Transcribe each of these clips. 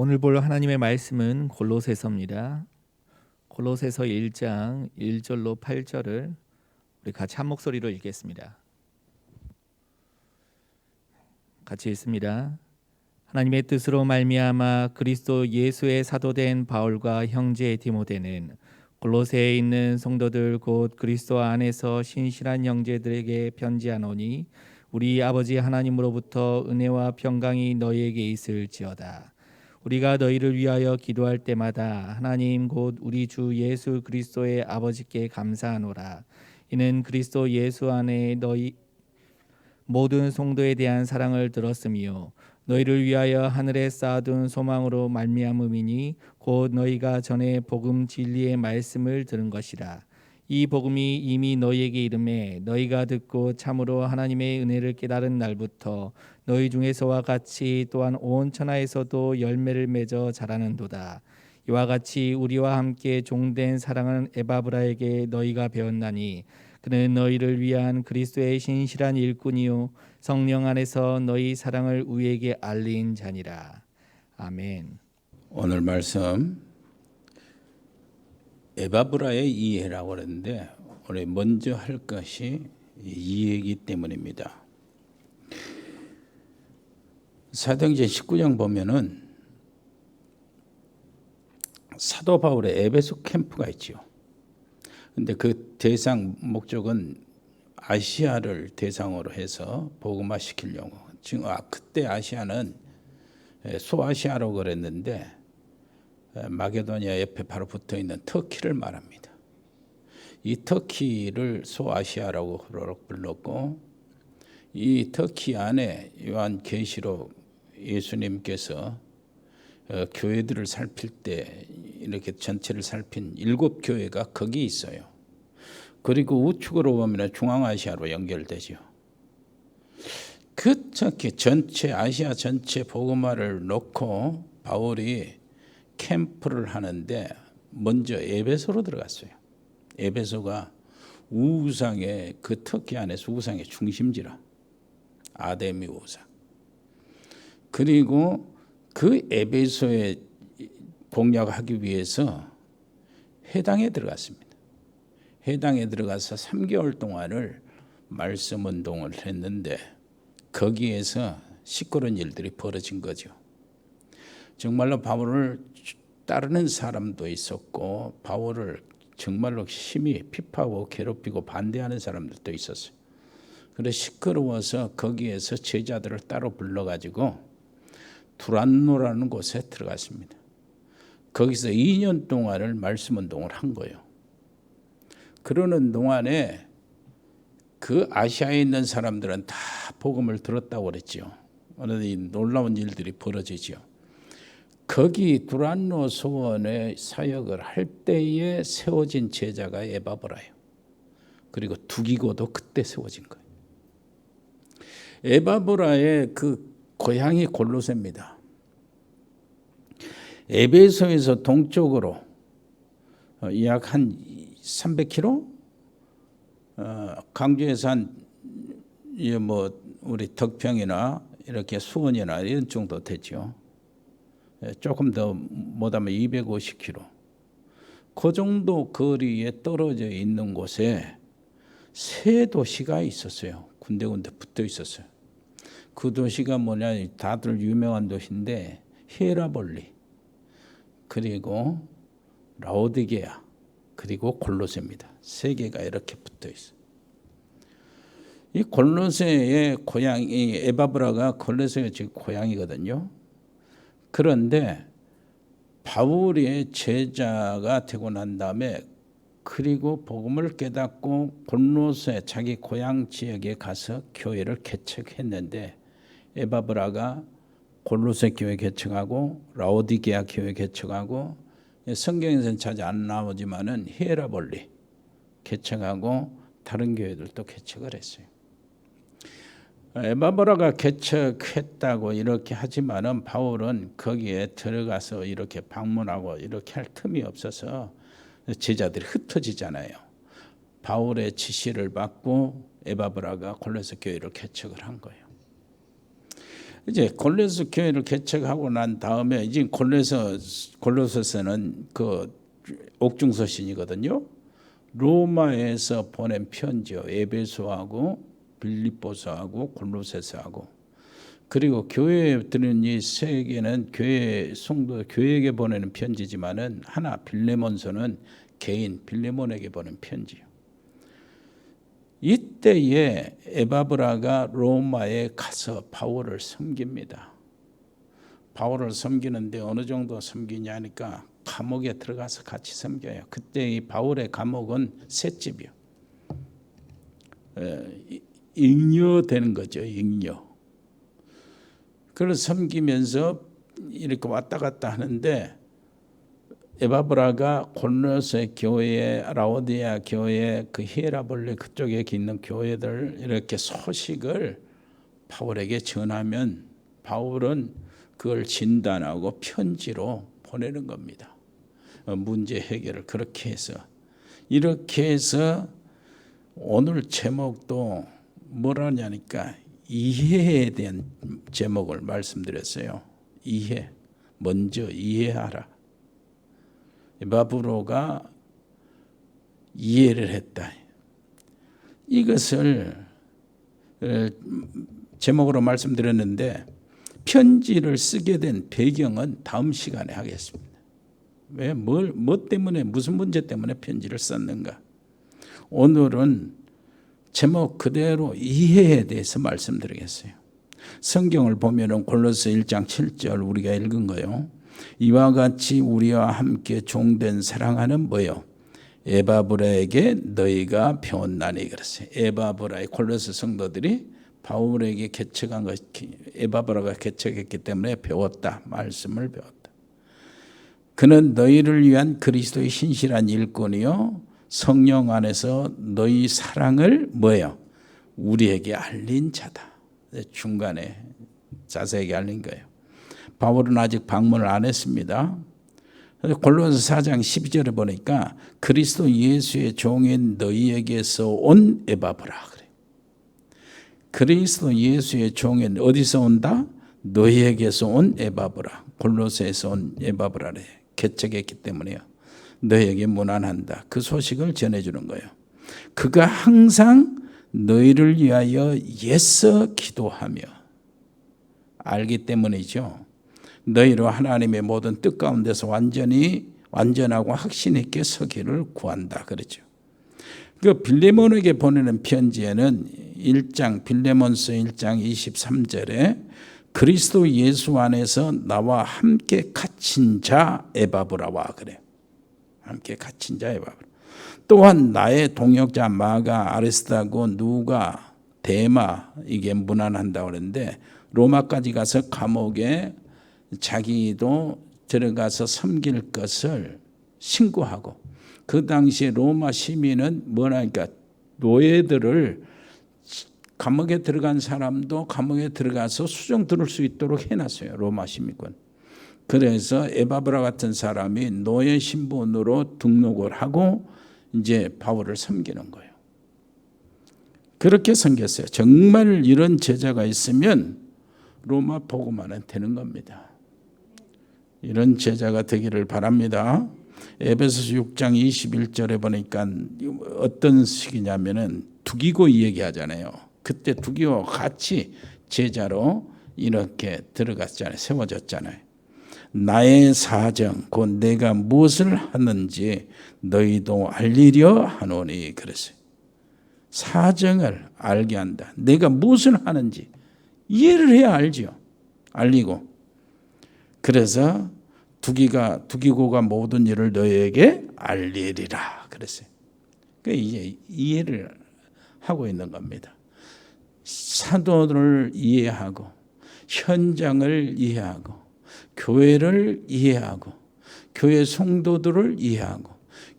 오늘 볼 하나님의 말씀은 골로새서입니다. 골로새서 1장 1절로 8절을 우리 같이 한 목소리로 읽겠습니다. 같이 읽습니다. 하나님의 뜻으로 말미암아 그리스도 예수의 사도된 바울과 형제 디모데는 골로새에 있는 성도들 곧 그리스도 안에서 신실한 형제들에게 편지하노니 우리 아버지 하나님으로부터 은혜와 평강이 너희에게 있을지어다. 우리가 너희를 위하여 기도할 때마다 하나님 곧 우리 주 예수 그리스도의 아버지께 감사하노라. 이는 그리스도 예수 안에 너희 모든 성도에 대한 사랑을 들었으며 너희를 위하여 하늘에 쌓아둔 소망으로 말미암음이니 곧 너희가 전에 복음 진리의 말씀을 들은 것이라. 이 복음이 이미 너희에게 이름에 너희가 듣고 참으로 하나님의 은혜를 깨달은 날부터 너희 중에서와 같이 또한 온 천하에서도 열매를 맺어 자라는도다. 이와 같이 우리와 함께 종된 사랑하는 에바브라에게 너희가 배웠나니 그는 너희를 위한 그리스도의 신실한 일꾼이요 성령 안에서 너희 사랑을 우리에게 알린 자니라. 아멘. 오늘 말씀 에바브라의 이해라고 그러는데 우리 먼저 할 것이 이해이기 때문입니다. 사도행전 19장 보면은 사도 바울의 에베소 캠프가 있죠. 근데 그 대상 목적은 아시아를 대상으로 해서 복음화 시키려고. 지금 그때 아시아는 소아시아라고 그랬는데 마게도니아 옆에 바로 붙어 있는 터키를 말합니다. 이 터키를 소아시아라고 불렀고, 이 터키 안에 요한계시록 예수님께서 교회들을 살필 때 이렇게 전체를 살핀 7교회가 거기 있어요. 그리고 우측으로 보면 중앙아시아로 연결되죠. 그 전체 아시아 전체 복음화를 놓고 바울이 캠프를 하는데 먼저 에베소로 들어갔어요. 에베소가 우상의 그 터키 안에서 우상의 중심지라. 아데미 우상. 그리고 그 에베소에 공략하기 위해서 회당에 들어갔습니다. 회당에 들어가서 3개월 동안을 말씀 운동을 했는데 거기에서 시끄러운 일들이 벌어진 거죠. 정말로 바울을 따르는 사람도 있었고 바울을 정말로 심히 핍하고 괴롭히고 반대하는 사람들도 있었어요. 그래서 시끄러워서 거기에서 제자들을 따로 불러가지고 두란노라는 곳에 들어갔습니다. 거기서 2년 동안을 말씀 운동을 한 거예요. 그러는 동안에 그 아시아에 있는 사람들은 다 복음을 들었다고 그랬죠. 어느 놀라운 일들이 벌어지죠. 거기 두란노 소원의 사역을 할 때에 세워진 제자가 에바브라예요. 그리고 두기고도 그때 세워진 거예요. 에바브라의 그 고향이 골로새입니다. 에베소에서 동쪽으로 약 한 300km, 강주에서 한 우리 덕평이나 이렇게 수원이나 이런 정도 되죠. 조금 더 못하면 250km. 그 정도 거리에 떨어져 있는 곳에 세 도시가 있었어요. 군데군데 붙어 있었어요. 그 도시가 뭐냐, 다들 유명한 도시인데 히에라볼리, 그리고 라오디게아, 그리고 골로새입니다. 세 개가 이렇게 붙어 있어요. 이 골로새의 고향이 에바브라가 골로새의 지금 고향이거든요. 그런데 바울의 제자가 되고 난 다음에 그리고 복음을 깨닫고 골로새 자기 고향 지역에 가서 교회를 개척했는데 에바브라가 골로새 교회 개척하고 라오디게아 교회 개척하고 성경에서는 자주 안 나오지만은 히에라볼리 개척하고 다른 교회들도 개척을 했어요. 에바브라가 개척했다고 이렇게 하지만은 바울은 거기에 들어가서 이렇게 방문하고 이렇게 할 틈이 없어서 제자들이 흩어지잖아요. 바울의 지시를 받고 에바브라가 골로새 교회를 개척을 한 거예요. 이제 골로새 교회를 개척하고 난 다음에 이제 골로새서는 그 옥중서신이거든요. 로마에서 보낸 편지요. 에베소하고 빌립보서하고 골로새서하고, 그리고 교회에 드는 이 세 개는 교회 성도 교회에게 보내는 편지지만은 하나 빌레몬서는 개인 빌레몬에게 보낸 편지요. 이때에 에바브라가 로마에 가서 바울을 섬깁니다. 바울을 섬기는데 어느 정도 섬기냐니까 감옥에 들어가서 같이 섬겨요. 그때 이 바울의 감옥은 셋집이요. 잉여되는 거죠. 잉여. 그래서 섬기면서 이렇게 왔다 갔다 하는데 에바브라가 골로새 교회, 라오디아 교회, 그 히에라볼레 그쪽에 있는 교회들 이렇게 소식을 바울에게 전하면 바울은 그걸 진단하고 편지로 보내는 겁니다. 문제 해결을 그렇게 해서, 이렇게 해서 오늘 제목도 뭐라냐니까 이해에 대한 제목을 말씀드렸어요. 이해, 먼저 이해하라. 에바브로가 이해를 했다. 이것을 제목으로 말씀드렸는데 편지를 쓰게 된 배경은 다음 시간에 하겠습니다. 왜? 뭐 때문에, 무슨 문제 때문에 편지를 썼는가? 오늘은 제목 그대로 이해에 대해서 말씀드리겠어요. 성경을 보면은 골로새 1장 7절 우리가 읽은 거요. 이와 같이 우리와 함께 종된 사랑하는 뭐요? 에바브라에게 너희가 배웠나니 그랬어요. 에바브라의 골로새 성도들이 바울에게 개척한 것, 에바브라가 개척했기 때문에 배웠다. 말씀을 배웠다. 그는 너희를 위한 그리스도의 신실한 일꾼이요 성령 안에서 너희 사랑을 뭐예요? 우리에게 알린 자다. 중간에 자세하게 알린 거예요. 바울은 아직 방문을 안 했습니다. 골로새 4장 12절에 보니까 그리스도 예수의 종인 너희에게서 온 에바브라 그래. 그리스도 예수의 종인 어디서 온다? 너희에게서 온 에바브라. 골로새에서 온 에바브라래. 개척했기 때문에요. 너희에게 문안한다. 그 소식을 전해주는 거예요. 그가 항상 너희를 위하여 애써 기도하며, 알기 때문이죠. 너희로 하나님의 모든 뜻 가운데서 완전하고 확신 있게 서기를 구한다. 그렇죠. 그 빌레몬에게 보내는 편지에는 빌레몬서 1장 23절에 그리스도 예수 안에서 나와 함께 갇힌 자 에바브라와 그래. 함께 갇힌 자 에바브라. 또한 나의 동역자 마가, 아리스타고, 누가, 데마 이게 문안한다고 그러는데 로마까지 가서 감옥에 자기도 들어가서 섬길 것을 신고하고, 그 당시에 로마 시민은 뭐라니까 노예들을 감옥에 들어간 사람도 감옥에 들어가서 수정 들을 수 있도록 해놨어요. 로마 시민권. 그래서 에바브라 같은 사람이 노예 신분으로 등록을 하고 이제 바울을 섬기는 거예요. 그렇게 섬겼어요. 정말 이런 제자가 있으면 로마 복음화는 되는 겁니다. 이런 제자가 되기를 바랍니다. 에베소서 6장 21절에 보니까 어떤 식이냐면은 두기고 이야기하잖아요. 그때 두기와 같이 제자로 이렇게 들어갔잖아요. 세워졌잖아요. 나의 사정, 곧 내가 무엇을 하는지 너희도 알리려 하노니 그랬어요. 사정을 알게 한다. 내가 무엇을 하는지 이해를 해야 알지요. 알리고. 그래서 두기고가 모든 일을 너희에게 알리리라 그랬어요. 그러니까 이제 이해를 하고 있는 겁니다. 사도를 이해하고 현장을 이해하고 교회를 이해하고 교회 성도들을 이해하고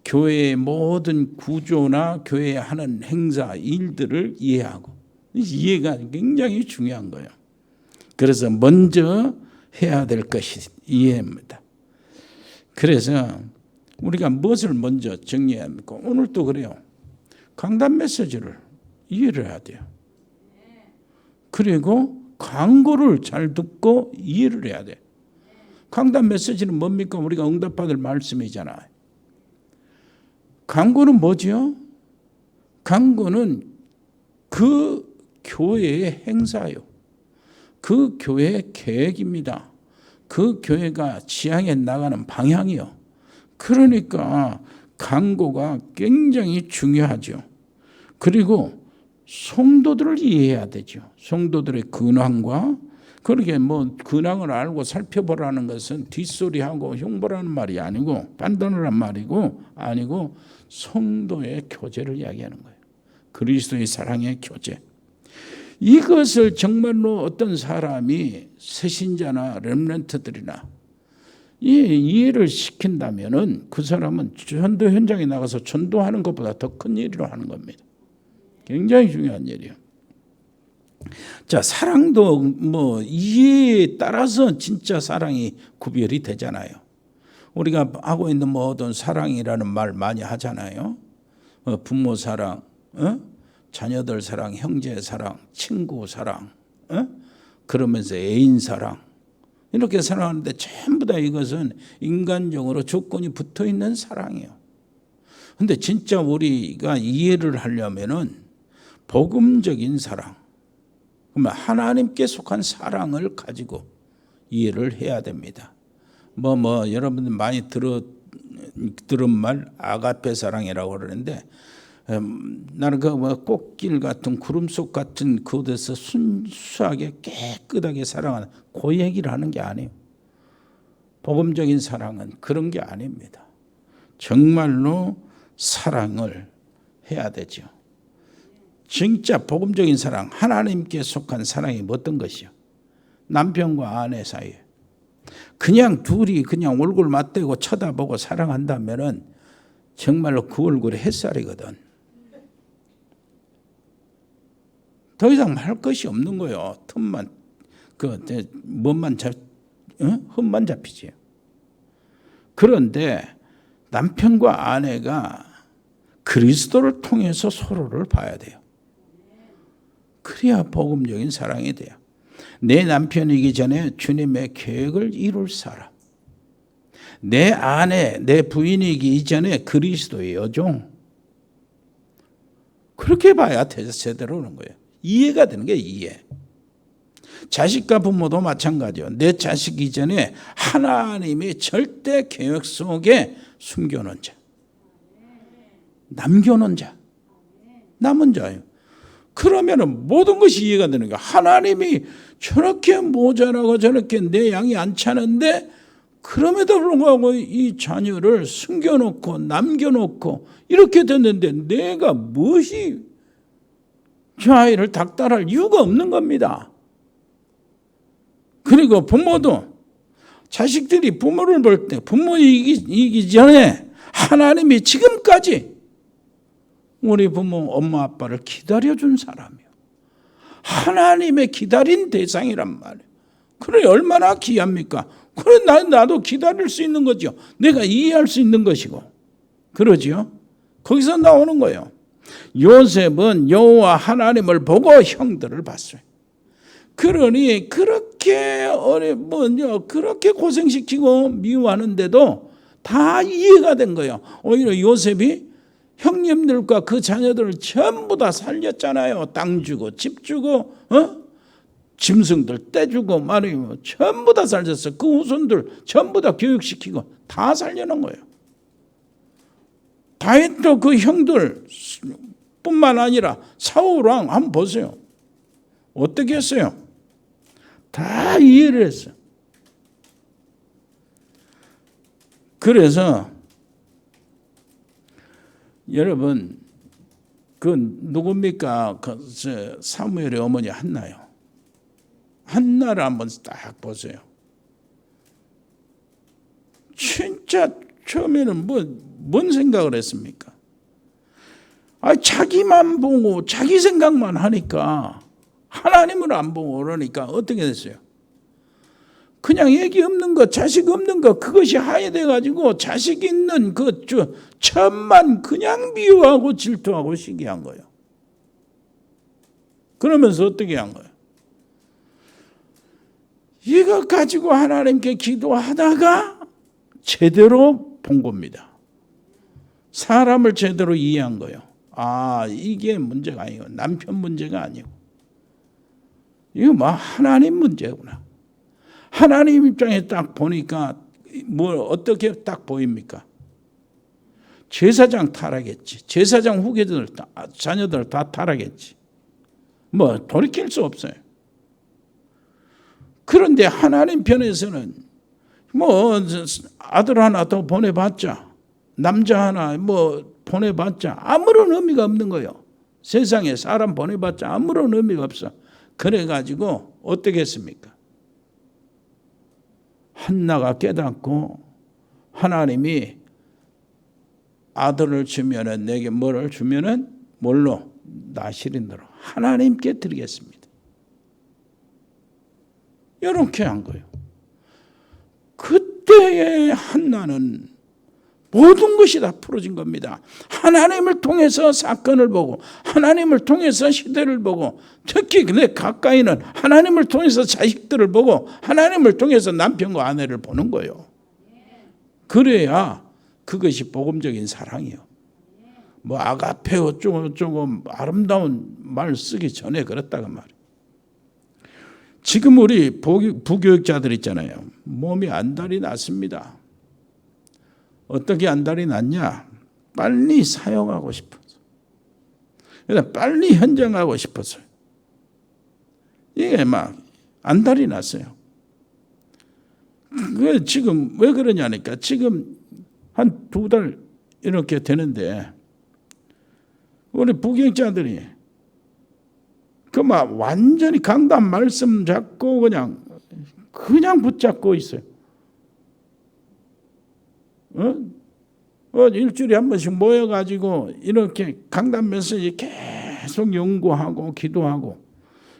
교회의 모든 구조나 교회에 하는 행사 일들을 이해하고, 이해가 굉장히 중요한 거예요. 그래서 먼저 해야 될 것이 이해입니다. 그래서 우리가 무엇을 먼저 정리해야 합니까? 오늘도 그래요. 강단 메시지를 이해를 해야 돼요. 그리고 강구를 잘 듣고 이해를 해야 돼. 강단 메시지는 뭡니까? 우리가 응답받을 말씀이잖아요. 강구는 뭐죠? 강구는 그 교회의 행사요. 그 교회의 계획입니다. 그 교회가 지향해 나가는 방향이요. 그러니까 강구가 굉장히 중요하죠. 그리고 성도들을 이해해야 되죠. 성도들의 근황과 그렇게 근황을 알고 살펴보라는 것은 뒷소리하고 흉보라는 말이 아니고 판단을 한 말이고 아니고 성도의 교제를 이야기하는 거예요. 그리스도의 사랑의 교제. 이것을 정말로 어떤 사람이 새신자나 렘넌트들이나 이해를 시킨다면은 그 사람은 전도 현장에 나가서 전도하는 것보다 더 큰 일을 하는 겁니다. 굉장히 중요한 일이에요. 자, 사랑도 이해에 따라서 진짜 사랑이 구별이 되잖아요. 우리가 하고 있는 모든 사랑이라는 말 많이 하잖아요. 부모 사랑, 자녀들 사랑, 형제 사랑, 친구 사랑, 그러면서 애인 사랑 이렇게 사랑하는데 전부 다 이것은 인간적으로 조건이 붙어 있는 사랑이에요. 근데 진짜 우리가 이해를 하려면은 복음적인 사랑, 그러면 하나님께 속한 사랑을 가지고 이해를 해야 됩니다. 여러분들 많이 들은 말 아가페 사랑이라고 그러는데 나는 꽃길 같은 구름 속 같은 그곳에서 순수하게 깨끗하게 사랑하는 그 얘기를 하는 게 아니에요. 복음적인 사랑은 그런 게 아닙니다. 정말로 사랑을 해야 되죠. 진짜 복음적인 사랑, 하나님께 속한 사랑이 어떤 것이요? 남편과 아내 사이에 그냥 둘이 그냥 얼굴 맞대고 쳐다보고 사랑한다면은 정말로 그 얼굴이 햇살이거든. 더 이상 할 것이 없는 거예요. 틈만 흠만 잡히지. 그런데 남편과 아내가 그리스도를 통해서 서로를 봐야 돼요. 그래야 복음적인 사랑이 돼요. 내 남편이기 전에 주님의 계획을 이룰 사람. 내 아내, 내 부인이기 이전에 그리스도의 여종. 그렇게 봐야 제대로 오는 거예요. 이해가 되는 게 이해. 자식과 부모도 마찬가지예요. 내 자식 이전에 하나님의 절대 계획 속에 숨겨놓은 자. 남겨놓은 자. 남은 자예요. 그러면 모든 것이 이해가 되는 거예요. 하나님이 저렇게 모자라고 저렇게 내 양이 안 차는데 그럼에도 불구하고 이 자녀를 숨겨놓고 남겨놓고 이렇게 됐는데 내가 무엇이 저 아이를 닥달할 이유가 없는 겁니다. 그리고 부모도 자식들이 부모를 볼 때 부모이기 전에 하나님이 지금까지 우리 부모 엄마 아빠를 기다려준 사람이에요. 하나님의 기다린 대상이란 말이에요. 그래 얼마나 귀합니까? 그래 나도 기다릴 수 있는 거죠. 내가 이해할 수 있는 것이고. 그러죠. 거기서 나오는 거예요. 요셉은 여호와 하나님을 보고 형들을 봤어요. 그러니 그렇게 그렇게 고생시키고 미워하는데도 다 이해가 된 거예요. 오히려 요셉이 형님들과 그 자녀들을 전부 다 살렸잖아요. 땅 주고 집 주고 짐승들 떼주고 말이면 전부 다 살렸어. 그 후손들 전부 다 교육시키고 다 살려놓은 거예요. 다윗도 그 형들 뿐만 아니라 사울왕 한번 보세요. 어떻게 했어요? 다 이해를 했어요. 그래서 여러분 그 누굽니까? 사무엘의 어머니 한나요. 한나를 한번 딱 보세요. 진짜 처음에는 뭔 생각을 했습니까? 자기만 보고 자기 생각만 하니까 하나님을 안 보고 그러니까 어떻게 됐어요? 그냥 애기 없는 거, 자식 없는 거 그것이 하야돼 가지고 자식 있는 그 천만 그냥 미워하고 질투하고 시기한 거예요. 그러면서 어떻게 한 거예요? 이거 가지고 하나님께 기도하다가 제대로 본 겁니다. 사람을 제대로 이해한 거예요. 아, 이게 문제가 아니고 남편 문제가 아니고 이거 뭐 하나님 문제구나. 하나님 입장에 딱 보니까 뭘 어떻게 딱 보입니까? 제사장 타락했지. 제사장 후계들 자녀들 다 타락했지. 뭐 돌이킬 수 없어요. 그런데 하나님 편에서는 뭐 아들 하나 더 보내봤자, 남자 하나 뭐 보내봤자 아무런 의미가 없는 거예요. 세상에 사람 보내봤자 아무런 의미가 없어. 그래가지고 어떻게 했습니까? 한나가 깨닫고 하나님이 아들을 주면은 내게 뭐를 주면은 뭘로? 나실인으로 하나님께 드리겠습니다. 이렇게 한 거예요. 그때의 한나는 모든 것이 다 풀어진 겁니다. 하나님을 통해서 사건을 보고 하나님을 통해서 시대를 보고 특히 근데 가까이는 하나님을 통해서 자식들을 보고 하나님을 통해서 남편과 아내를 보는 거예요. 그래야 그것이 복음적인 사랑이에요. 뭐 아가페 어쩌고 아름다운 말 쓰기 전에 그랬다가 말이에요. 지금 우리 부교육자들 있잖아요. 몸이 안달이 났습니다. 어떻게 안달이 났냐? 빨리 사용하고 싶어서. 그래서 빨리 현장하고 싶었어요. 이게 막 안달이 났어요. 그 지금 왜 그러냐니까 지금 한 2달 이렇게 되는데 우리 부교육자들이 그 막 완전히 강단 말씀 잡고 그냥 붙잡고 있어요. 일주일에 한 번씩 모여가지고 이렇게 강단 메시지 계속 연구하고 기도하고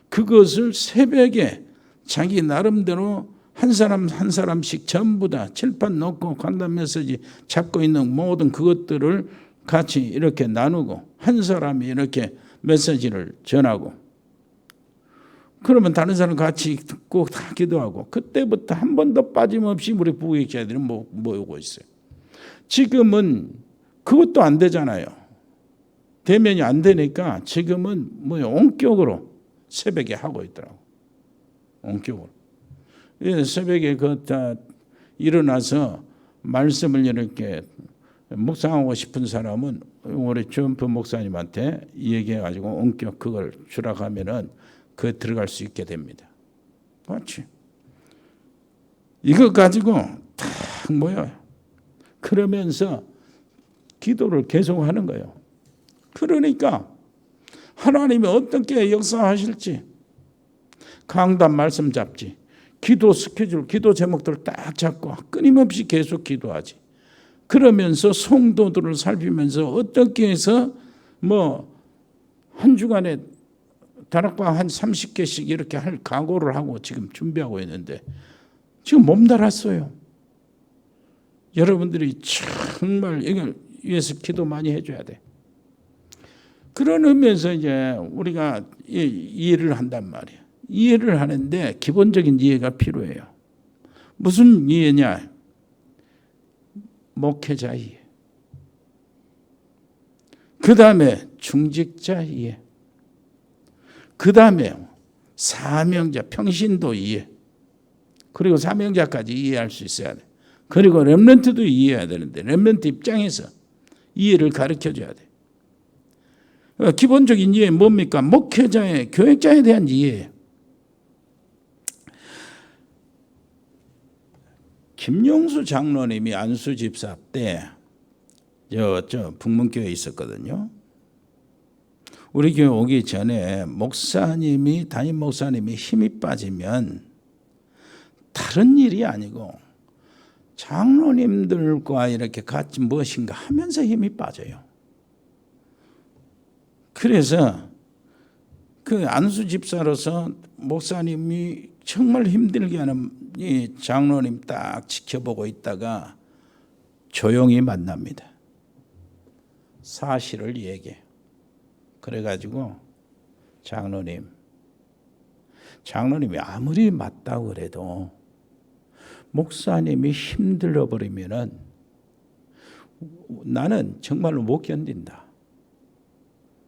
그것을 새벽에 자기 나름대로 한 사람 한 사람씩 전부 다 칠판 놓고 강단 메시지 잡고 있는 모든 그것들을 같이 이렇게 나누고 한 사람이 이렇게 메시지를 전하고 그러면 다른 사람 같이 듣고 다 기도하고 그때부터 한 번도 빠짐없이 우리 부교육자들이 모이고 있어요. 지금은 그것도 안 되잖아요. 대면이 안 되니까 지금은 원격으로 새벽에 하고 있더라고. 원격으로. 새벽에 다 일어나서 말씀을 이렇게 묵상하고 싶은 사람은 우리 주원표 목사님한테 얘기해가지고 원격 그걸 주락하면은 그 들어갈 수 있게 됩니다. 맞지? 이거 가지고 탁 모여요. 그러면서 기도를 계속하는 거예요. 그러니까 하나님이 어떻게 역사하실지 강단 말씀 잡지, 기도 스케줄, 기도 제목들을 딱 잡고 끊임없이 계속 기도하지. 그러면서 성도들을 살피면서 어떻게 해서 한 주간에 다락방 한 30개씩 이렇게 할 각오를 하고 지금 준비하고 있는데 지금 몸달았어요. 여러분들이 정말 이걸 위해서 기도 많이 해줘야 돼. 그런 의미에서 이제 우리가 이해를 한단 말이에요. 이해를 하는데 기본적인 이해가 필요해요. 무슨 이해냐? 목회자 이해. 그 다음에 중직자 이해. 그 다음에 사명자, 평신도 이해. 그리고 사명자까지 이해할 수 있어야 돼. 그리고 렘넌트도 이해해야 되는데 렘넌트 입장에서 이해를 가르쳐줘야 돼. 기본적인 이해 뭡니까? 목회자의, 교역자에 대한 이해예요. 김용수 장로님이 안수 집사 때 저 북문교회에 있었거든요. 우리 교회 오기 전에 담임 목사님이 힘이 빠지면 다른 일이 아니고 장로님들과 이렇게 같이 무엇인가 하면서 힘이 빠져요. 그래서 그 안수 집사로서 목사님이 정말 힘들게 하는 이 장로님 딱 지켜보고 있다가 조용히 만납니다. 사실을 얘기해요. 그래가지고 장로님, 장로님이 아무리 맞다고 그래도 목사님이 힘들어 버리면은 나는 정말로 못 견딘다.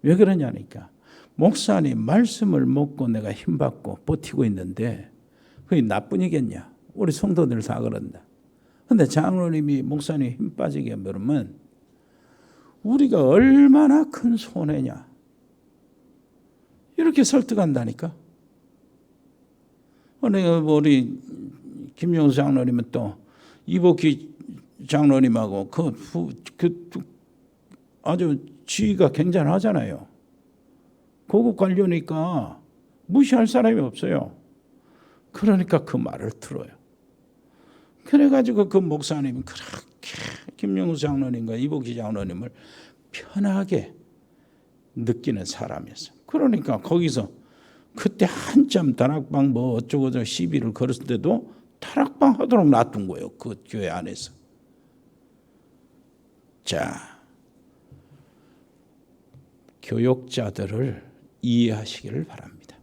왜 그러냐니까 목사님 말씀을 먹고 내가 힘받고 버티고 있는데 그게 나뿐이겠냐. 우리 성도들 다 그런다. 근데 장로님이 목사님 힘 빠지게 하면 우리가 얼마나 큰 손해냐. 이렇게 설득한다니까. 우리 김용수 장로님은 또 이복희 장로님하고 아주 지위가 굉장하잖아요. 고급 관료니까 무시할 사람이 없어요. 그러니까 그 말을 들어요. 그래가지고 그 목사님이 그렇게 김용수 장로님과 이복희 장로님을 편하게 느끼는 사람이었어요. 그러니까 거기서 그때 한참 다락방 뭐 어쩌고저쩌고 시비를 걸었을 때도 다락방 하도록 놔둔 거예요. 그 교회 안에서. 자, 교역자들을 이해하시기를 바랍니다.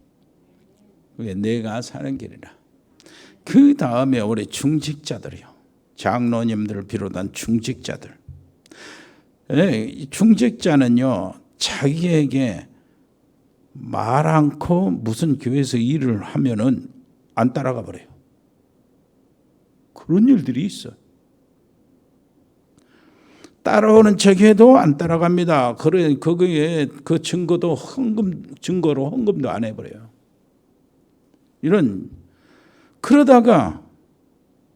그게 내가 사는 길이라. 그 다음에 우리 중직자들이요. 장로님들을 비롯한 중직자들. 중직자는요, 자기에게 말 않고 무슨 교회에서 일을 하면은 안 따라가 버려요. 그런 일들이 있어요. 따라오는 척해도 안 따라갑니다. 거기에 그 증거도 증거로 헌금도 안 해버려요. 그러다가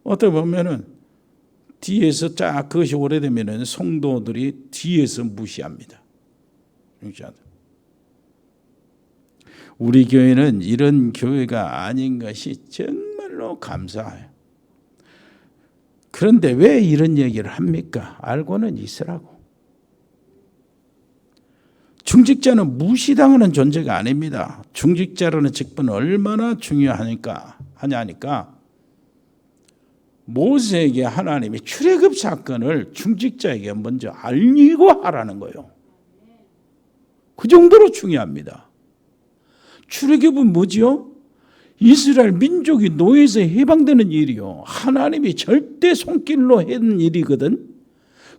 어떻게 보면은 뒤에서 쫙 그것이 오래되면은 성도들이 뒤에서 무시합니다. 우리 교회는 이런 교회가 아닌 것이 정말로 감사해요. 그런데 왜 이런 얘기를 합니까? 알고는 있으라고. 중직자는 무시당하는 존재가 아닙니다. 중직자라는 직분은 얼마나 하냐니까 모세에게 하나님이 출애굽 사건을 중직자에게 먼저 알리고 하라는 거예요. 그 정도로 중요합니다. 출애굽은 뭐지요? 이스라엘 민족이 노예에서 해방되는 일이요. 하나님이 절대 손길로 했는 일이거든.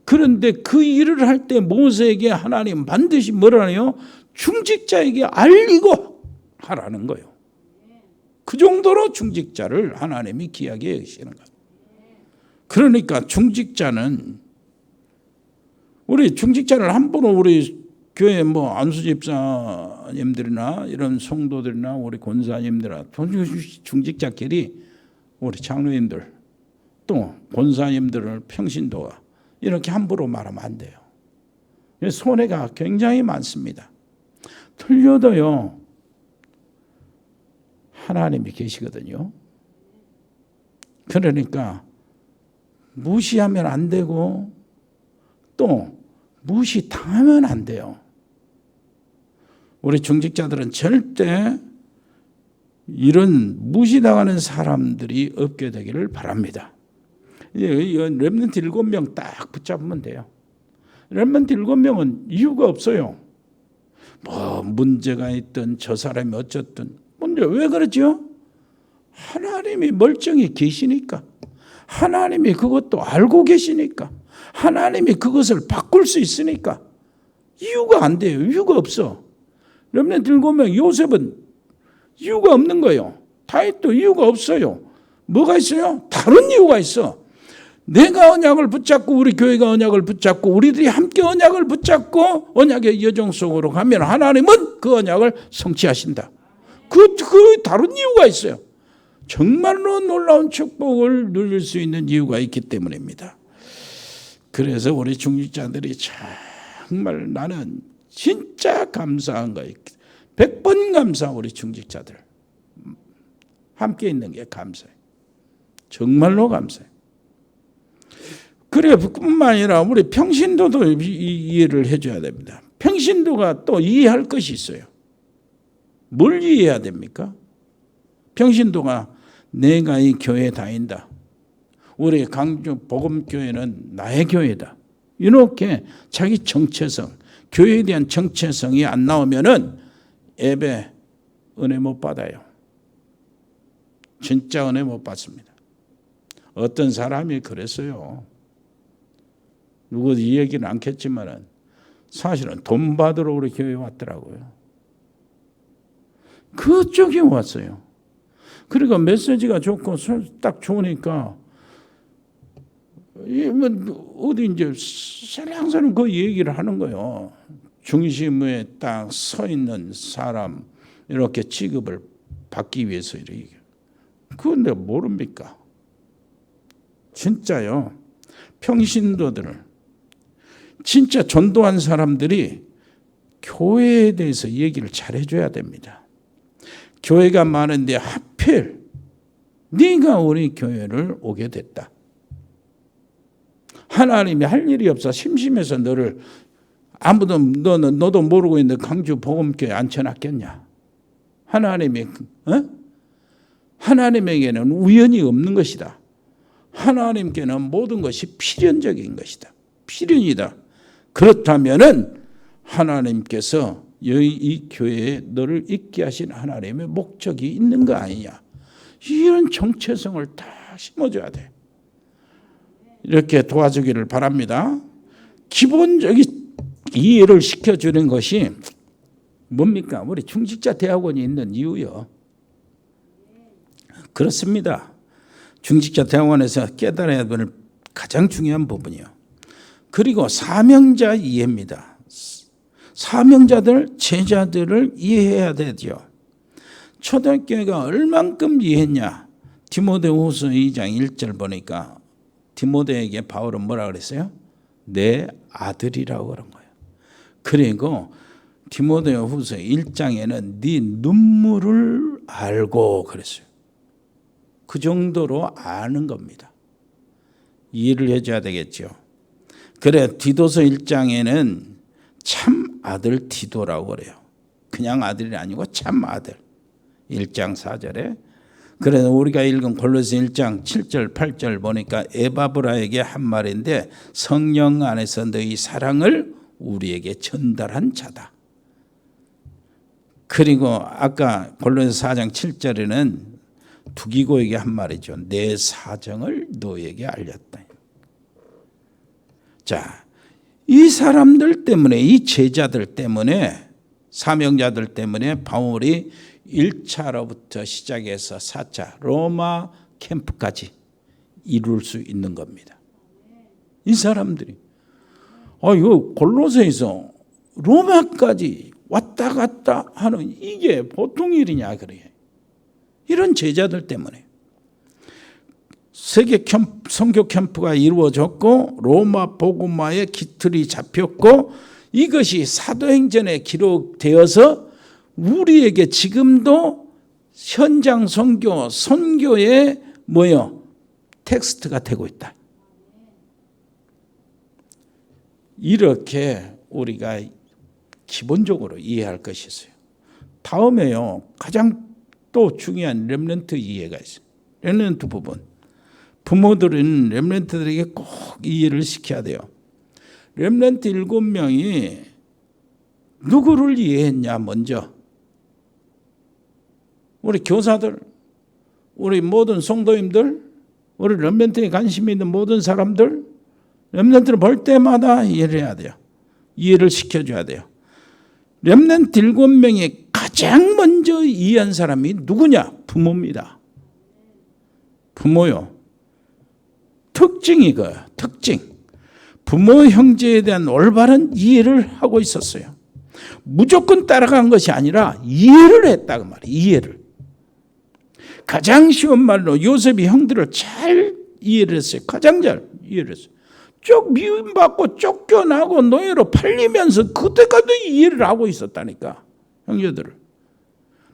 그런데 그 일을 할 때 모세에게 하나님 반드시 뭐라네요? 중직자에게 알리고 하라는 거예요. 그 정도로 중직자를 하나님이 귀하게 여기시는 거예요. 그러니까 우리 중직자를 함부로 우리 교회 안수 집사님들이나 이런 성도들이나 우리 권사님들이나 중직자끼리 우리 장로님들 또 권사님들을 평신도가 이렇게 함부로 말하면 안 돼요. 손해가 굉장히 많습니다. 틀려도요 하나님이 계시거든요. 그러니까 무시하면 안 되고 또 무시당하면 안 돼요. 우리 중직자들은 절대 이런 무시당하는 사람들이 없게 되기를 바랍니다. 렘넌트 7명 딱 붙잡으면 돼요. 렘넌트 7명은 이유가 없어요. 문제가 있든 저 사람이 어쨌든 왜 그러죠? 하나님이 멀쩡히 계시니까, 하나님이 그것도 알고 계시니까, 하나님이 그것을 바꿀 수 있으니까 이유가 안 돼요. 이유가 없어. 렘넌트 7명, 요셉은 이유가 없는 거예요. 다윗도 이유가 없어요. 뭐가 있어요? 다른 이유가 있어. 내가 언약을 붙잡고 우리 교회가 언약을 붙잡고 우리들이 함께 언약을 붙잡고 언약의 여정 속으로 가면 하나님은 그 언약을 성취하신다. 그 다른 이유가 있어요. 정말로 놀라운 축복을 누릴 수 있는 이유가 있기 때문입니다. 그래서 우리 중직자들이 정말 나는 진짜 감사한 거예요. 100번 감사. 우리 중직자들 함께 있는 게 감사해요. 정말로 감사해요. 그래 뿐만 아니라 우리 평신도도 이해를 해줘야 됩니다. 평신도가 또 이해할 것이 있어요. 뭘 이해해야 됩니까? 평신도가 내가 이 교회에 다닌다. 우리 강주 복음교회는 나의 교회다. 이렇게 자기 정체성, 교회에 대한 정체성이 안 나오면은 예배 은혜 못 받아요. 진짜 은혜 못 받습니다. 어떤 사람이 그랬어요. 누구 이 얘기는 않겠지만 사실은 돈 받으러 우리 교회에 왔더라고요. 그쪽에 왔어요. 그러니까 메시지가 좋고 딱 좋으니까 어디 이제 설랑설랑 그 얘기를 하는 거예요. 중심에 딱 서 있는 사람 이렇게 취급을 받기 위해서 이렇게. 그건 내가 모릅니까? 진짜요. 평신도들 진짜 전도한 사람들이 교회에 대해서 얘기를 잘해줘야 됩니다. 교회가 많은데 하필 네가 우리 교회를 오게 됐다. 하나님이 할 일이 없어 심심해서 너를 아무도 너도 모르고 있는데 강주 복음교회 앉혀놨겠냐? 하나님에게는 우연이 없는 것이다. 하나님께는 모든 것이 필연적인 것이다. 필연이다. 그렇다면은 하나님께서 이 교회에 너를 있게 하신 하나님의 목적이 있는 거 아니냐? 이런 정체성을 다 심어줘야 돼. 이렇게 도와주기를 바랍니다. 기본적인 이해를 시켜주는 것이 뭡니까? 우리 중직자 대학원이 있는 이유요. 그렇습니다. 중직자 대학원에서 깨달아야 될 가장 중요한 부분이요. 그리고 사명자 이해입니다. 사명자들, 제자들을 이해해야 되죠. 초대교회가 얼만큼 이해했냐? 디모데후서 2장 1절 보니까 디모데에게 바울은 뭐라 그랬어요? 내 아들이라고 그런 거예요. 그리고 디모데후서 1장에는 네 눈물을 알고 그랬어요. 그 정도로 아는 겁니다. 이해를 해줘야 되겠죠. 그래 디도서 1장에는 참 아들 디도라고 그래요. 그냥 아들이 아니고 참 아들. 1장 4절에 그래서 우리가 읽은 골로새 1장 7절 8절 보니까 에바브라에게 한 말인데 성령 안에서 너희 사랑을 우리에게 전달한 자다. 그리고 아까 골로새 4장 7절에는 두기고에게 한 말이죠. 내 사정을 너에게 알렸다. 자, 이 사람들 때문에 이 제자들 때문에 사명자들 때문에 바울이 1차로부터 시작해서 4차 로마 캠프까지 이룰 수 있는 겁니다. 이 사람들이 이거 골로새에서 로마까지 왔다 갔다 하는 이게 보통 일이냐 그래요. 이런 제자들 때문에 세계 선교 캠프가 이루어졌고 로마 복음화의 기틀이 잡혔고 이것이 사도행전에 기록되어서 우리에게 지금도 현장 선교의 텍스트가 되고 있다. 이렇게 우리가 기본적으로 이해할 것이 있어요. 다음에요. 가장 또 중요한 렘넌트 이해가 있어요. 렘넌트 부분. 부모들은 렘넌트들에게 꼭 이해를 시켜야 돼요. 렘넌트 7명이 누구를 이해했냐 먼저. 우리 교사들, 우리 모든 성도님들, 우리 렘넌트에 관심 있는 모든 사람들, 렘넌트를 볼 때마다 이해를 해야 돼요. 이해를 시켜줘야 돼요. 렘넌트 7명이 가장 먼저 이해한 사람이 누구냐? 부모입니다. 부모요. 특징이 이거예요. 특징. 부모 형제에 대한 올바른 이해를 하고 있었어요. 무조건 따라간 것이 아니라 이해를 했다 그 말이에요. 이해를. 가장 쉬운 말로 요셉이 형들을 잘 이해를 했어요. 가장 잘 이해를 했어요. 미움받고 쫓겨나고 노예로 팔리면서 그때까지 이해를 하고 있었다니까. 형제들을.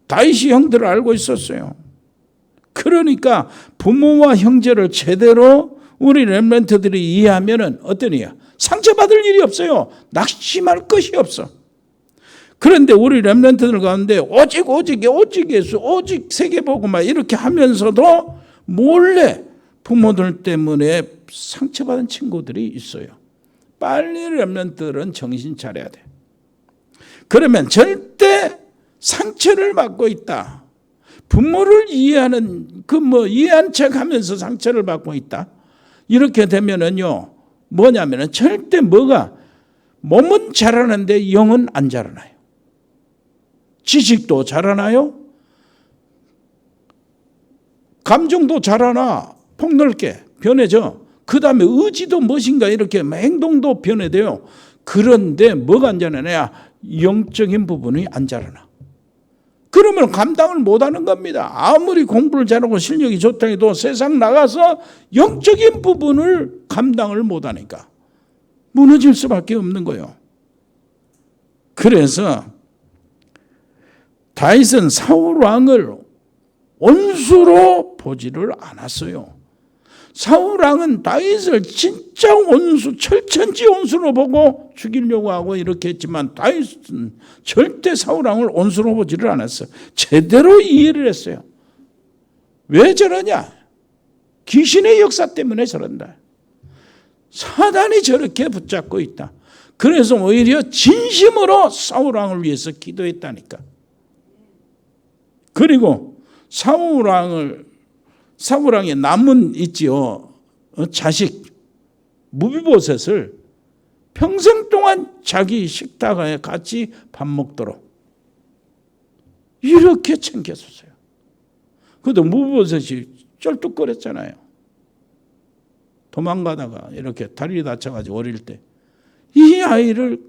다윗이 형들을 알고 있었어요. 그러니까 부모와 형제를 제대로 우리 렘넌트들이 이해하면은 어떠냐? 상처받을 일이 없어요. 낙심할 것이 없어. 그런데 우리 렘넌트들 가운데 오직 예수, 오직 세계복음화 이렇게 하면서도 몰래 부모들 때문에 상처받은 친구들이 있어요. 빨리 렘넌트들은 정신 차려야 돼. 그러면 절대 상처를 받고 있다. 부모를 이해하는 이해한 척하면서 상처를 받고 있다. 이렇게 되면은요 뭐냐면은 절대 몸은 자라는데 영은 안 자라나요. 지식도 자라나요. 감정도 자라나 폭넓게 변해져. 그 다음에 의지도 무엇인가 이렇게 행동도 변해돼요. 그런데 뭐가 안 자라나야? 영적인 부분이 안 자라나. 그러면 감당을 못하는 겁니다. 아무리 공부를 잘하고 실력이 좋다 해도 세상 나가서 영적인 부분을 감당을 못하니까 무너질 수밖에 없는 거예요. 그래서 다윗은 사울 왕을 원수로 보지를 않았어요. 사울 왕은 다윗을 진짜 원수, 철천지 원수로 보고 죽이려고 하고 이렇게 했지만 다윗은 절대 사울 왕을 원수로 보지를 않았어요. 제대로 이해를 했어요. 왜 저러냐? 귀신의 역사 때문에 저런다. 사단이 저렇게 붙잡고 있다. 그래서 오히려 진심으로 사울 왕을 위해서 기도했다니까. 그리고 사울 왕의 남은 있지요. 자식 무비보셋을 평생 동안 자기 식탁에 같이 밥 먹도록 이렇게 챙겼었어요. 그래도 무비보셋이 쩔뚝거렸잖아요. 도망가다가 이렇게 다리 다쳐가지고 어릴 때 이 아이를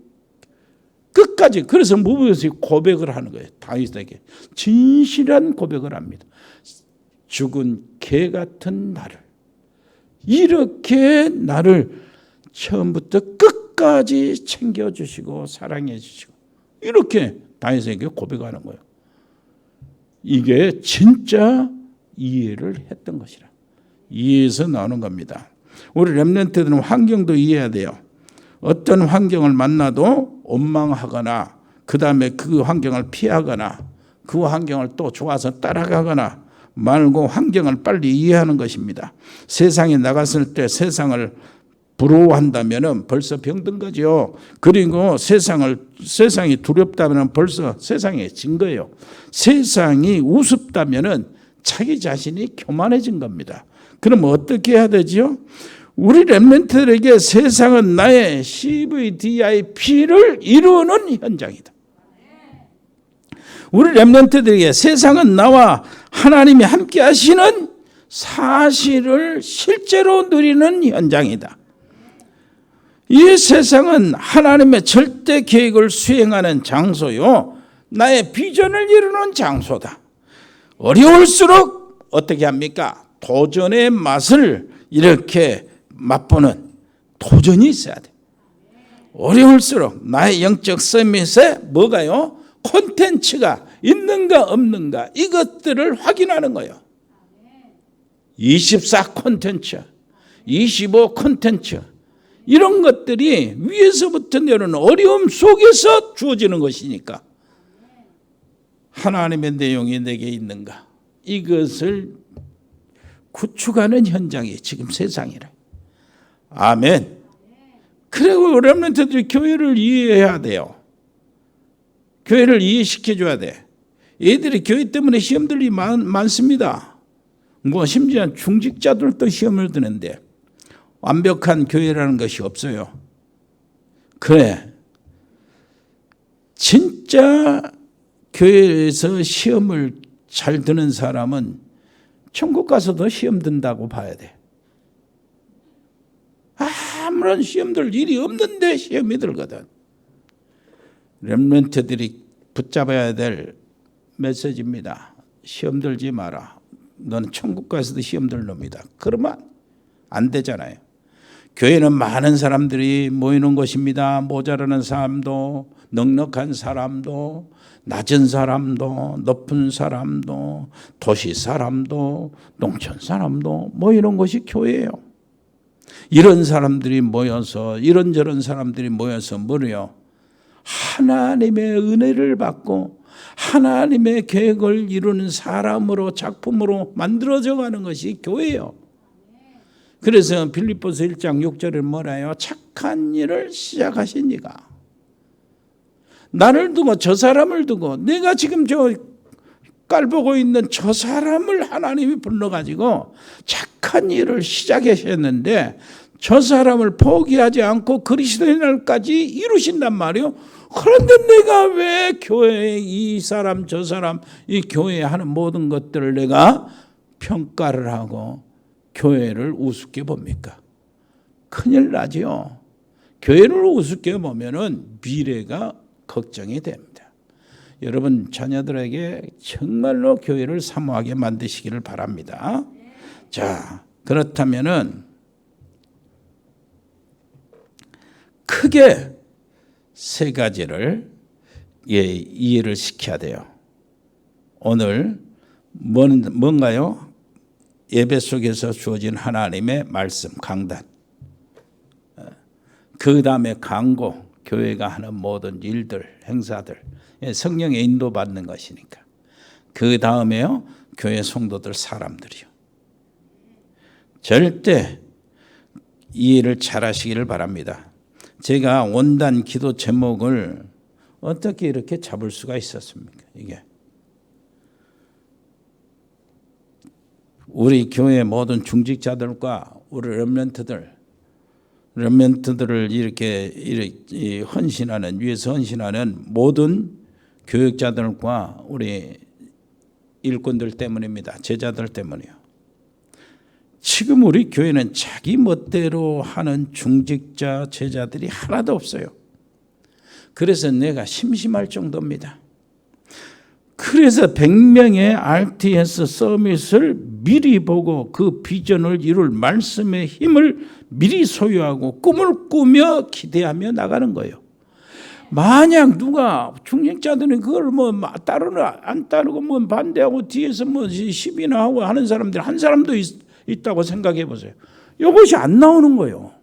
끝까지, 그래서 무비보셋이 고백을 하는 거예요. 다윗에게 진실한 고백을 합니다. 죽은 개 같은 나를, 이렇게 나를 처음부터 끝까지 챙겨주시고 사랑해 주시고, 이렇게 다윗에게 고백하는 거예요. 이게 진짜 이해를 했던 것이라. 이해해서 나오는 겁니다. 우리 렘넌트들은 환경도 이해해야 돼요. 어떤 환경을 만나도 원망하거나 그 다음에 그 환경을 피하거나 그 환경을 또 좋아서 따라가거나 말고 환경을 빨리 이해하는 것입니다. 세상에 나갔을 때 세상을 부러워한다면 벌써 병든 거죠. 그리고 세상이 두렵다면 벌써 세상에 진 거예요. 세상이 우습다면 자기 자신이 교만해진 겁니다. 그럼 어떻게 해야 되죠? 우리 렘넌트들에게 세상은 나의 CVDIP를 이루는 현장이다. 우리 렘넌트들에게 세상은 나와 하나님이 함께 하시는 사실을 실제로 누리는 현장이다. 이 세상은 하나님의 절대 계획을 수행하는 장소요, 나의 비전을 이루는 장소다. 어려울수록 어떻게 합니까? 도전의 맛을 이렇게 맛보는 도전이 있어야 돼. 어려울수록 나의 영적 서밋에 뭐가요? 콘텐츠가 있는가 없는가 이것들을 확인하는 거예요. 24 콘텐츠, 25 콘텐츠, 이런 것들이 위에서부터 내려오는 어려움 속에서 주어지는 것이니까 하나님의 내용이 내게 있는가, 이것을 구축하는 현장이 지금 세상이라. 아멘. 그리고 렘넌트들이 교회를 이해해야 돼요. 교회를 이해시켜줘야 돼. 얘들이 교회 때문에 시험들이 많습니다. 심지어 중직자들도 시험을 드는데 완벽한 교회라는 것이 없어요. 그래, 진짜 교회에서 시험을 잘 드는 사람은 천국 가서도 시험 든다고 봐야 돼. 아무런 시험 들 일이 없는데 시험이 들거든. 렘넌트들이 붙잡아야 될 메시지입니다. 시험 들지 마라. 너는 천국 가서도 시험 들 놈이다. 그러면 안 되잖아요. 교회는 많은 사람들이 모이는 곳입니다. 모자라는 사람도, 넉넉한 사람도, 낮은 사람도, 높은 사람도, 도시 사람도, 농촌 사람도 모이는 곳이 교회예요. 이런 사람들이 모여서, 이런저런 사람들이 모여서 뭐래요? 하나님의 은혜를 받고 하나님의 계획을 이루는 사람으로, 작품으로 만들어져 가는 것이 교회예요. 그래서 빌립보서 1장 6절에 뭐라요? 착한 일을 시작하신 이가, 나를 두고 저 사람을 두고 내가 지금 깔보고 있는 저 사람을 하나님이 불러가지고 착한 일을 시작하셨는데 저 사람을 포기하지 않고 그리스도의 날까지 이루신단 말이요. 그런데 내가 왜 교회에 이 사람 저 사람 이 교회에 하는 모든 것들을 내가 평가를 하고 교회를 우습게 봅니까? 큰일 나지요. 교회를 우습게 보면은 미래가 걱정이 됩니다. 여러분 자녀들에게 정말로 교회를 사모하게 만드시기를 바랍니다. 자, 그렇다면은 크게 세 가지를 이해를 시켜야 돼요. 오늘 뭔가요? 예배 속에서 주어진 하나님의 말씀, 강단. 그 다음에 강고, 교회가 하는 모든 일들, 행사들, 성령의 인도받는 것이니까. 그 다음에요, 교회 성도들 사람들이요. 절대 이해를 잘 하시기를 바랍니다. 제가 원단 기도 제목을 어떻게 이렇게 잡을 수가 있었습니까? 이게 우리 교회 모든 중직자들과 우리 렘넌트들을 이렇게 헌신하는, 위에서 헌신하는 모든 교육자들과 우리 일꾼들 때문입니다. 제자들 때문이요. 지금 우리 교회는 자기 멋대로 하는 중직자 제자들이 하나도 없어요. 그래서 내가 심심할 정도입니다. 그래서 100명의 RTS 서밋을 미리 보고 그 비전을 이룰 말씀의 힘을 미리 소유하고 꿈을 꾸며 기대하며 나가는 거예요. 만약 누가 중직자들은 그걸 안 따르고 반대하고 뒤에서 시비나 하고 하는 사람들 한 사람도 있다고 생각해 보세요. 이것이 안 나오는 거예요.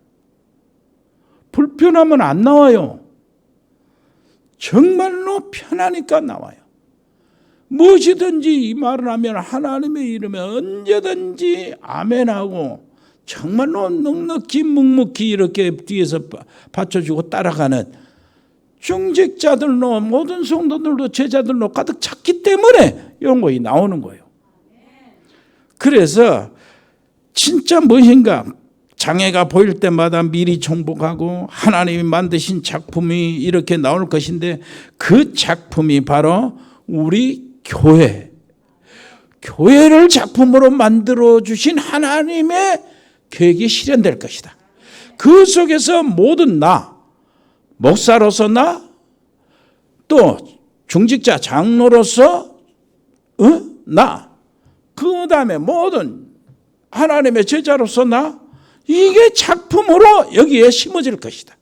불편하면 안 나와요. 정말로 편하니까 나와요. 무엇이든지 이 말을 하면 하나님의 이름에 언제든지 아멘하고 정말로 넉넉히 묵묵히 이렇게 뒤에서 받쳐주고 따라가는 중직자들로 모든 성도들도 제자들로 가득 찼기 때문에 이런 것이 나오는 거예요. 그래서 진짜 무엇인가 장애가 보일 때마다 미리 정복하고 하나님이 만드신 작품이 이렇게 나올 것인데 그 작품이 바로 우리 교회를 작품으로 만들어 주신 하나님의 계획이 실현될 것이다. 그 속에서 모든 목사로서 또 중직자 장로로서 그 다음에 모든 하나님의 제자로서 이게 작품으로 여기에 심어질 것이다.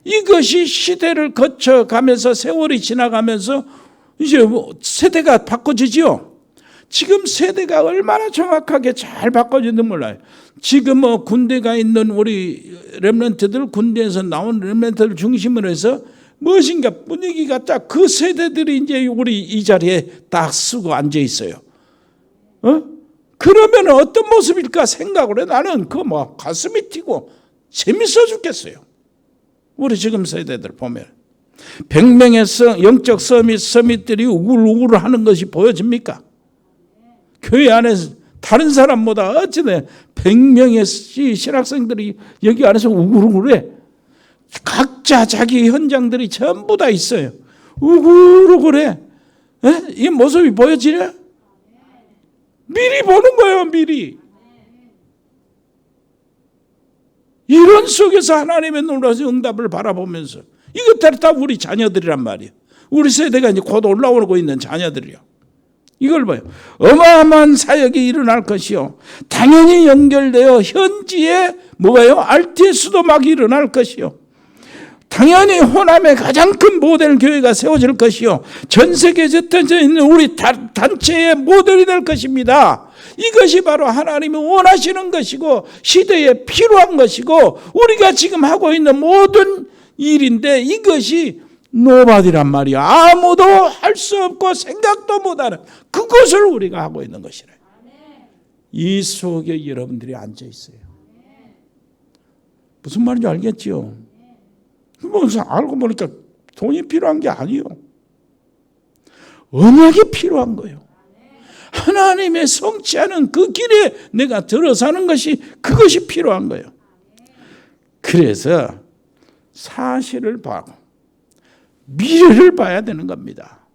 이것이 시대를 거쳐가면서 세월이 지나가면서 이제 세대가 바꿔지지요. 지금 세대가 얼마나 정확하게 잘 바꿔지는지 몰라요. 지금 군대가 있는 우리 렘넌트들, 군대에서 나온 렘넌트들 중심으로 해서 무엇인가 분위기가 딱 그 세대들이 이제 우리 이 자리에 딱 쓰고 앉아 있어요. 그러면 어떤 모습일까 생각을 해. 나는 가슴이 튀고 재밌어 죽겠어요. 우리 지금 세대들 보면 100명의 영적 서밋들이 우글우글 하는 것이 보여집니까? 교회 안에서 다른 사람보다 어찌든 100명의 신학생들이 여기 안에서 우글우글해. 각자 자기 현장들이 전부 다 있어요. 우글우글해. 이 모습이 보여지냐? 미리 보는 거예요. 미리. 이런 속에서 하나님의 놀라운 응답을 바라보면서 이것들이 다 우리 자녀들이란 말이에요. 우리 세대가 이제 곧 올라오고 있는 자녀들이요. 이걸 봐요. 어마어마한 사역이 일어날 것이요. 당연히 연결되어 현지에 RTS도 막 일어날 것이요. 당연히 호남의 가장 큰 모델 교회가 세워질 것이요. 전 세계에 흩어져 있는 우리 단체의 모델이 될 것입니다. 이것이 바로 하나님이 원하시는 것이고 시대에 필요한 것이고 우리가 지금 하고 있는 모든 일인데 이것이 노바디란 말이야. 아무도 할 수 없고 생각도 못하는 그것을 우리가 하고 있는 것이래. 이 속에 여러분들이 앉아 있어요. 무슨 말인지 알겠지요? 알고 보니까 돈이 필요한 게 아니에요. 언약이 필요한 거예요. 하나님의 성취하는 그 길에 내가 들어서는 것이 그것이 필요한 거예요. 그래서 사실을 봐고 미래를 봐야 되는 겁니다.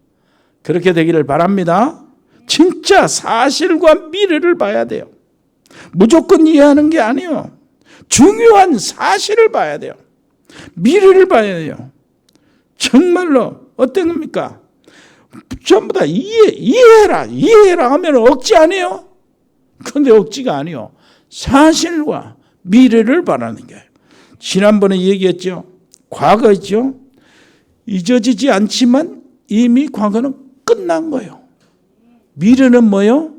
그렇게 되기를 바랍니다. 진짜 사실과 미래를 봐야 돼요. 무조건 이해하는 게 아니에요. 중요한 사실을 봐야 돼요. 미래를 봐야 돼요. 정말로 어떤 겁니까? 전부 다 이해해라 하면 억지 아니에요? 그런데 억지가 아니에요. 사실과 미래를 바라는 거예요. 지난번에 얘기했죠. 과거 있죠. 잊어지지 않지만 이미 과거는 끝난 거예요. 미래는 뭐예요?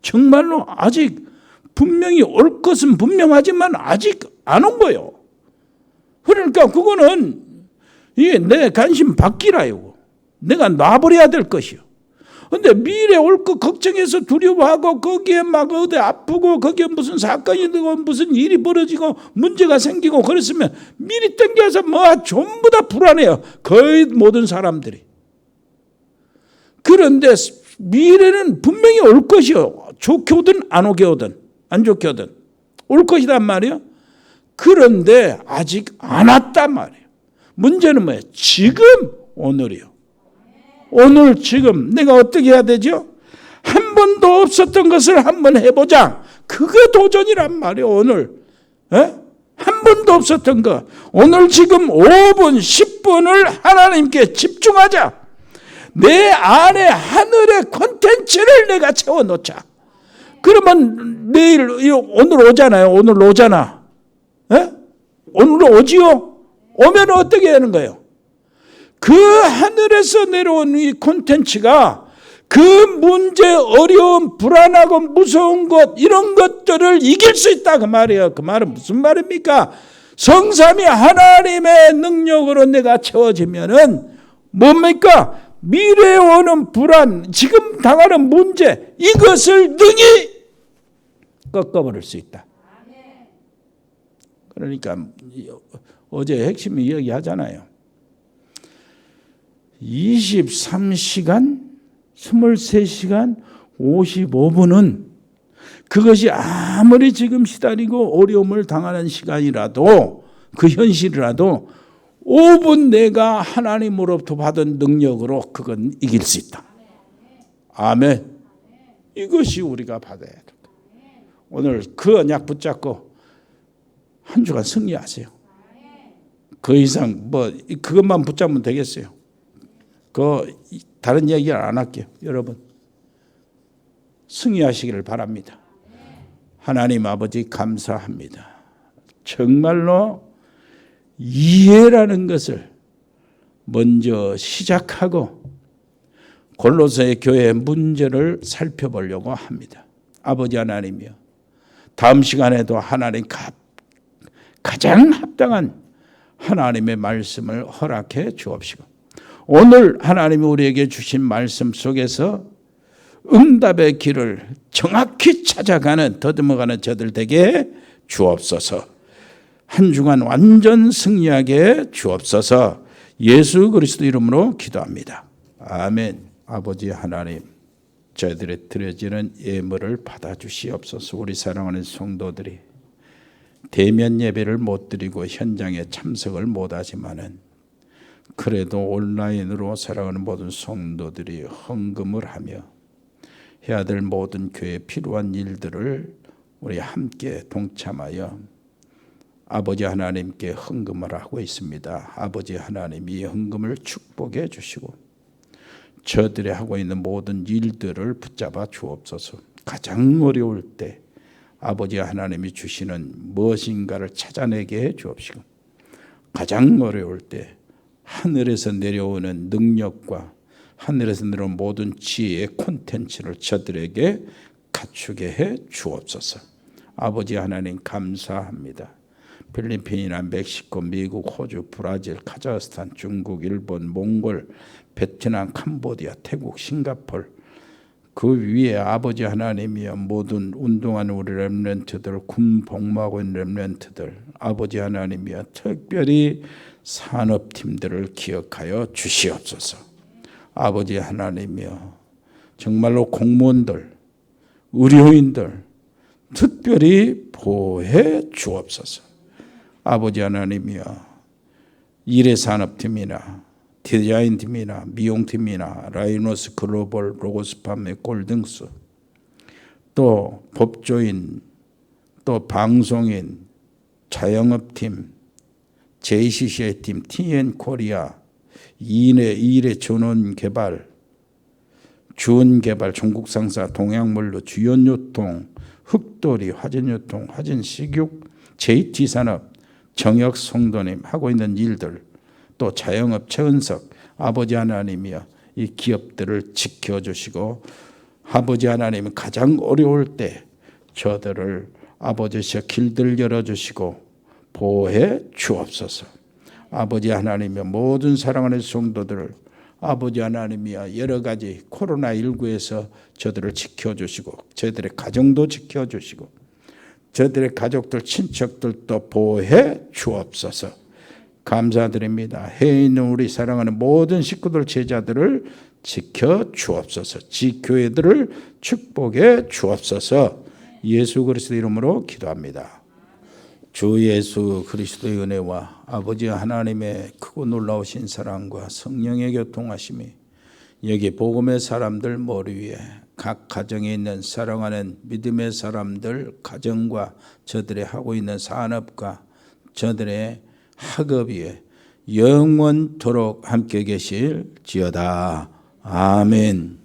정말로 아직 분명히 올 것은 분명하지만 아직 안 온 거예요. 그러니까 그거는 이게 내 관심 밖이라요. 내가 놔버려야 될 것이요. 근데 미래 올 것 걱정해서 두려워하고 거기에 막 어디 아프고 거기에 무슨 사건이 되고 무슨 일이 벌어지고 문제가 생기고 그랬으면 미리 땡겨서 뭐 전부 다 불안해요. 거의 모든 사람들이. 그런데 미래는 분명히 올 것이요. 좋게 오든 안 오게 오든 안 좋게 오든 올 것이란 말이에요. 그런데 아직 안 왔단 말이에요. 문제는 뭐예요? 지금 오늘이요. 오늘 지금 내가 어떻게 해야 되죠? 한 번도 없었던 것을 한번 해보자. 그게 도전이란 말이에요. 오늘 한 번도 없었던 것 오늘 지금 5분 10분을 하나님께 집중하자. 내 안에 하늘의 콘텐츠를 내가 채워놓자. 그러면 내일 오늘 오잖아요. 오늘 오잖아. 오늘 오지요? 오면 어떻게 하는 거예요? 그 하늘에서 내려온 이 콘텐츠가 그 문제, 어려움, 불안하고 무서운 것 이런 것들을 이길 수 있다 그 말이에요. 그 말은 무슨 말입니까? 성삼위 하나님의 능력으로 내가 채워지면은 뭡니까? 미래에 오는 불안, 지금 당하는 문제 이것을 능히 꺾어버릴 수 있다. 그러니까 어제 핵심 이야기하잖아요. 23시간, 23시간, 55분은 그것이 아무리 지금 시달리고 어려움을 당하는 시간이라도 그 현실이라도 5분 내가 하나님으로부터 받은 능력으로 그건 이길 수 있다. 아멘. 이것이 우리가 받아야 돼. 오늘 그 언약 붙잡고 한 주간 승리하세요. 그 이상 뭐 그것만 붙잡으면 되겠어요. 다른 이야기를 안 할게요. 여러분 승리하시기를 바랍니다. 하나님 아버지 감사합니다. 정말로 이해라는 것을 먼저 시작하고 골로새 교회의 문제를 살펴보려고 합니다. 아버지 하나님이여, 다음 시간에도 하나님 가장 합당한 하나님의 말씀을 허락해 주옵시고, 오늘 하나님이 우리에게 주신 말씀 속에서 응답의 길을 정확히 찾아가는 더듬어가는 저들 되게 주옵소서. 한 주간 완전 승리하게 주옵소서. 예수 그리스도 이름으로 기도합니다. 아멘. 아버지 하나님, 저희들의 드려지는 예물을 받아주시옵소서. 우리 사랑하는 성도들이 대면 예배를 못 드리고 현장에 참석을 못하지만은 그래도 온라인으로 살아가는 모든 성도들이 헌금을 하며 해야 될 모든 교회에 필요한 일들을 우리 함께 동참하여 아버지 하나님께 헌금을 하고 있습니다. 아버지 하나님, 이 헌금을 축복해 주시고 저들이 하고 있는 모든 일들을 붙잡아 주옵소서. 가장 어려울 때 아버지 하나님이 주시는 무엇인가를 찾아내게 해 주옵시고, 가장 어려울 때 하늘에서 내려오는 능력과 하늘에서 내려오는 모든 지혜의 콘텐츠를 저들에게 갖추게 해 주옵소서. 아버지 하나님 감사합니다. 필리핀이나 멕시코, 미국, 호주, 브라질, 카자흐스탄, 중국, 일본, 몽골, 베트남, 캄보디아, 태국, 싱가포르, 그 위에 아버지 하나님이여 모든 운동하는 우리 렘넌트들, 군 복무하고 있는 렘넌트들, 아버지 하나님이여 특별히 산업팀들을 기억하여 주시옵소서. 아버지 하나님이여 정말로 공무원들, 의료인들 특별히 보호해 주옵소서. 아버지 하나님이여, 일해산업팀이나 디자인팀이나 미용팀이나 라이노스 글로벌 로고스팜의 골등수, 또 법조인, 또 방송인, 자영업팀, JCCI팀, TN코리아, 이일의 전원개발, 주원개발, 전국상사, 동양물류, 주연유통, 흑돌이, 화전유통, 화전식육, JT산업, 정혁성도님 하고 있는 일들, 또 자영업 최은석, 아버지 하나님이여 이 기업들을 지켜주시고, 아버지 하나님은 가장 어려울 때 저들을 아버지시여 길들 열어주시고 보호해 주옵소서. 아버지 하나님이여 모든 사랑하는 성도들을 아버지 하나님이여 여러 가지 코로나19에서 저들을 지켜주시고 저들의 가정도 지켜주시고 저들의 가족들 친척들도 보호해 주옵소서. 감사드립니다. 해에 있는 우리 사랑하는 모든 식구들 제자들을 지켜 주옵소서. 지교회들을 축복해 주옵소서. 예수 그리스도 이름으로 기도합니다. 주 예수 그리스도의 은혜와 아버지 하나님의 크고 놀라우신 사랑과 성령의 교통하심이 여기 복음의 사람들 머리 위에 각 가정에 있는 사랑하는 믿음의 사람들 가정과 저들의 하고 있는 산업과 저들의 학업 위에 영원토록 함께 계실지어다. 아멘.